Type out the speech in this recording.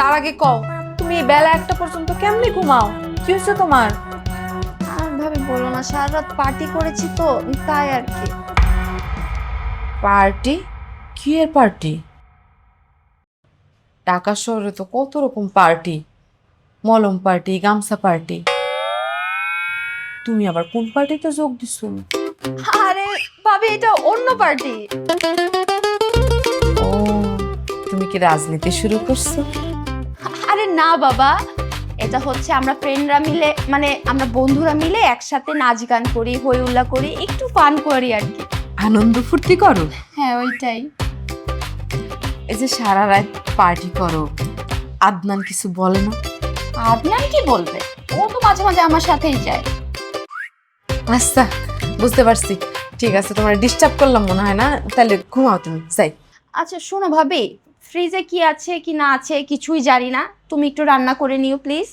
তার আগে কও, তুমি এই বেলা 1টা পর্যন্ত কেমনে ঘুমাও? কি হয়েছে তোমার? আর ভাবে বলো না, সারা রাত পার্টি করেছি তো, তাই আর কি। পার্টি? কি এর পার্টি? ঢাকা শহরে তো কত রকম পার্টি, মলম পার্টি, গামছা পার্টি। তুমি আবার কোন পার্টিতে যোগ দিছো? আরে ভাবি, এটা অন্য পার্টি। ও, তুমি কি রাজনীতি শুরু করছো? আরে না বাবা, এটা হচ্ছে আমরা ফ্রেন্ডরা মিলে, মানে আমরা বন্ধুরা মিলে একসাথে নাচ গান করি, হই হুল্লা করি, একটু ফান করি আর কি। আনন্দ ফুর্তি করো? হ্যাঁ ওইটাই। এই যে সারা রাত পার্টি করো, আদনান কিছু বলে না? আদনান কি বলবে, ও তো মাঝে মাঝে আমার সাথেই যায়। আচ্ছা, বুঝতে পারছি। ঠিক আছে, তোমার ডিস্টার্ব করলাম মনে হয় না, তাহলে ঘুমাও তুমি, যাই। আচ্ছা শোনো ভাবি, ফ্রিজে কি আছে কি না আছে কিছুই জানি না, তুমি একটু রান্না করে নিও প্লিজ।